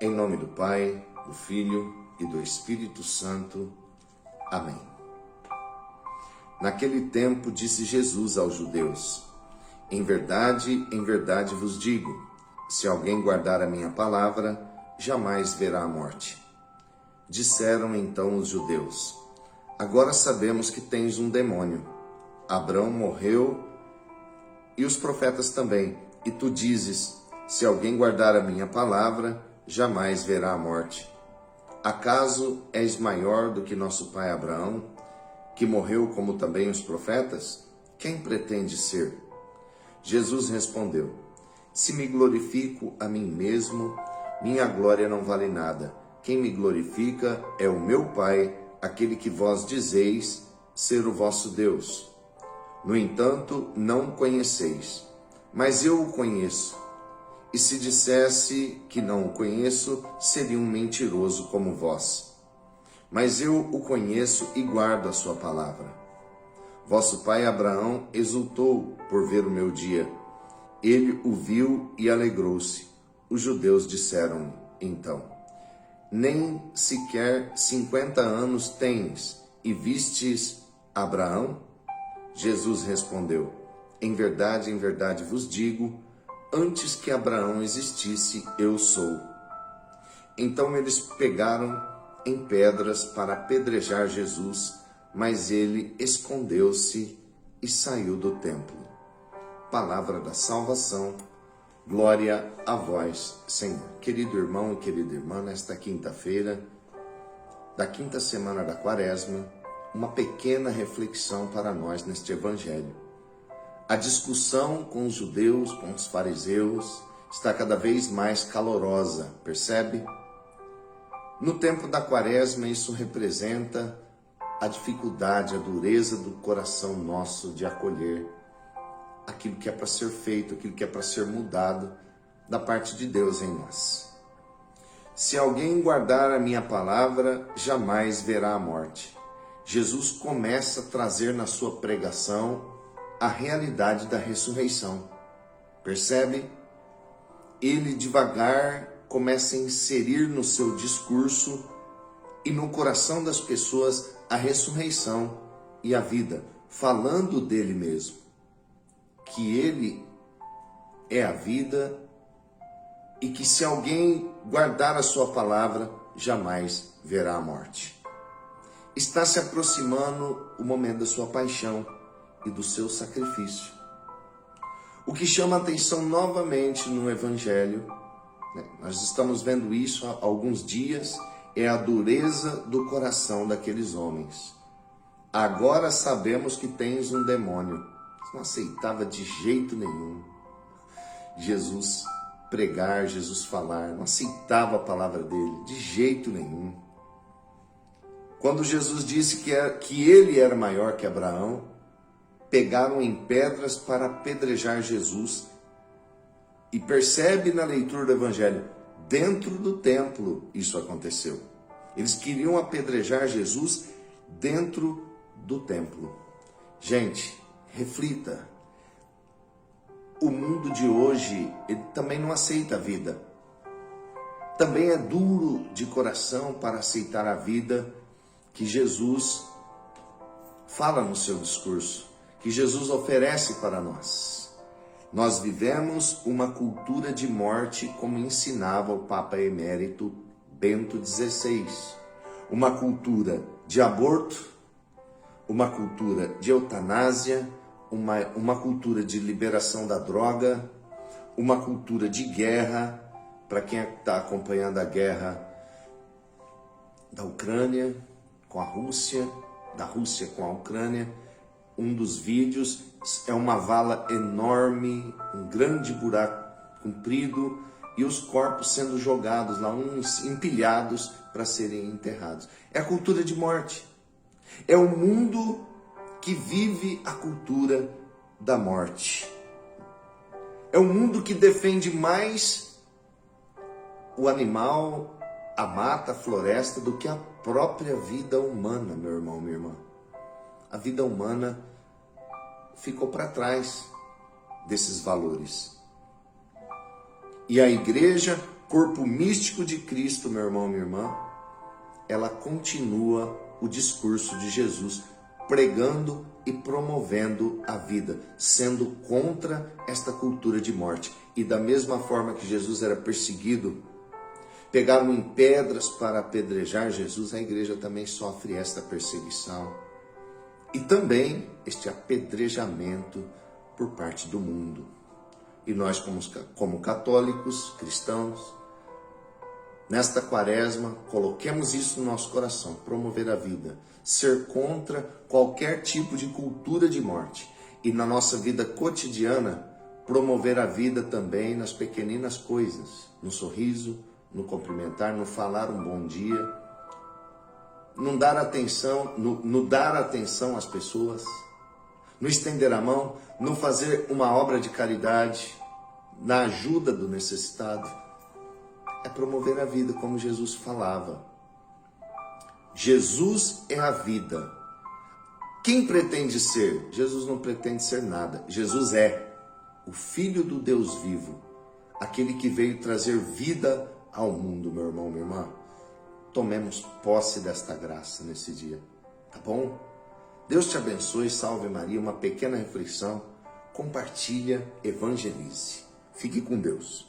Em nome do Pai, do Filho e do Espírito Santo. Amém. Naquele tempo disse Jesus aos judeus: em verdade vos digo, se alguém guardar a minha palavra, jamais verá a morte. Disseram então os judeus: agora sabemos que tens um demônio. Abraão morreu e os profetas também, e tu dizes: se alguém guardar a minha palavra, jamais verá a morte. Acaso és maior do que nosso pai Abraão, que morreu como também os profetas? Quem pretende ser? Jesus respondeu: se me glorifico a mim mesmo, minha glória não vale nada. Quem me glorifica é o meu Pai, aquele que vós dizeis ser o vosso Deus. No entanto, não o conheceis, mas eu o conheço. E se dissesse que não o conheço, seria um mentiroso como vós. Mas eu o conheço e guardo a sua palavra. Vosso pai Abraão exultou por ver o meu dia. Ele o viu e alegrou-se. Os judeus disseram então: nem sequer 50 anos tens e vistes Abraão? Jesus respondeu: em verdade vos digo, antes que Abraão existisse, eu sou. Então eles pegaram em pedras para apedrejar Jesus, mas ele escondeu-se e saiu do templo. Palavra da salvação, glória a vós, Senhor. Querido irmão e querida irmã, nesta quinta-feira, da quinta semana da Quaresma, uma pequena reflexão para nós neste Evangelho. A discussão com os judeus, com os fariseus, está cada vez mais calorosa, percebe? No tempo da Quaresma, isso representa a dificuldade, a dureza do coração nosso de acolher aquilo que é para ser feito, aquilo que é para ser mudado da parte de Deus em nós. Se alguém guardar a minha palavra, jamais verá a morte. Jesus começa a trazer na sua pregação a realidade da ressurreição. Percebe? Ele devagar começa a inserir no seu discurso e no coração das pessoas a ressurreição e a vida, falando dele mesmo, que ele é a vida e que se alguém guardar a sua palavra, jamais verá a morte. Está se aproximando o momento da sua paixão e do seu sacrifício. O que chama a atenção novamente no Evangelho, nós estamos vendo isso há alguns dias, é a dureza do coração daqueles homens. Agora sabemos que tens um demônio. Não aceitava de jeito nenhum Jesus pregar, Jesus falar, não aceitava a palavra dele, de jeito nenhum. Quando Jesus disse que ele era maior que Abraão, pegaram em pedras para apedrejar Jesus. E percebe na leitura do Evangelho, dentro do templo isso aconteceu. Eles queriam apedrejar Jesus dentro do templo. Gente, reflita. O mundo de hoje, ele também não aceita a vida. Também é duro de coração para aceitar a vida que Jesus fala no seu discurso, que Jesus oferece para nós. Nós vivemos uma cultura de morte, como ensinava o Papa Emérito Bento XVI. Uma cultura de aborto, uma cultura de eutanásia, uma cultura de liberação da droga, uma cultura de guerra. Para quem está acompanhando a guerra da Ucrânia com a Rússia, da Rússia com a Ucrânia, um dos vídeos é uma vala enorme, um grande buraco comprido e os corpos sendo jogados lá, uns empilhados para serem enterrados. É a cultura de morte. É o mundo que vive a cultura da morte. É um mundo que defende mais o animal, a mata, a floresta, do que a própria vida humana, meu irmão, minha irmã. A vida humana ficou para trás desses valores. E a igreja corpo místico de Cristo, meu irmão, minha irmã, ela continua o discurso de Jesus, pregando e promovendo a vida, sendo contra esta cultura de morte. E da mesma forma que Jesus era perseguido, pegaram em pedras para apedrejar Jesus, a igreja também sofre esta perseguição. E também este apedrejamento por parte do mundo. E nós, como católicos, cristãos, nesta quaresma, coloquemos isso no nosso coração, promover a vida, ser contra qualquer tipo de cultura de morte. E na nossa vida cotidiana, promover a vida também nas pequeninas coisas, no sorriso, no cumprimentar, no falar um bom dia, no dar atenção às pessoas, no estender a mão, no fazer uma obra de caridade, na ajuda do necessitado. É promover a vida, como Jesus falava. Jesus é a vida. Quem pretende ser? Jesus não pretende ser nada. Jesus é o Filho do Deus vivo, aquele que veio trazer vida ao mundo, meu irmão, minha irmã. Tomemos posse desta graça nesse dia, tá bom? Deus te abençoe, salve Maria, uma pequena reflexão, compartilha, evangelize. Fique com Deus.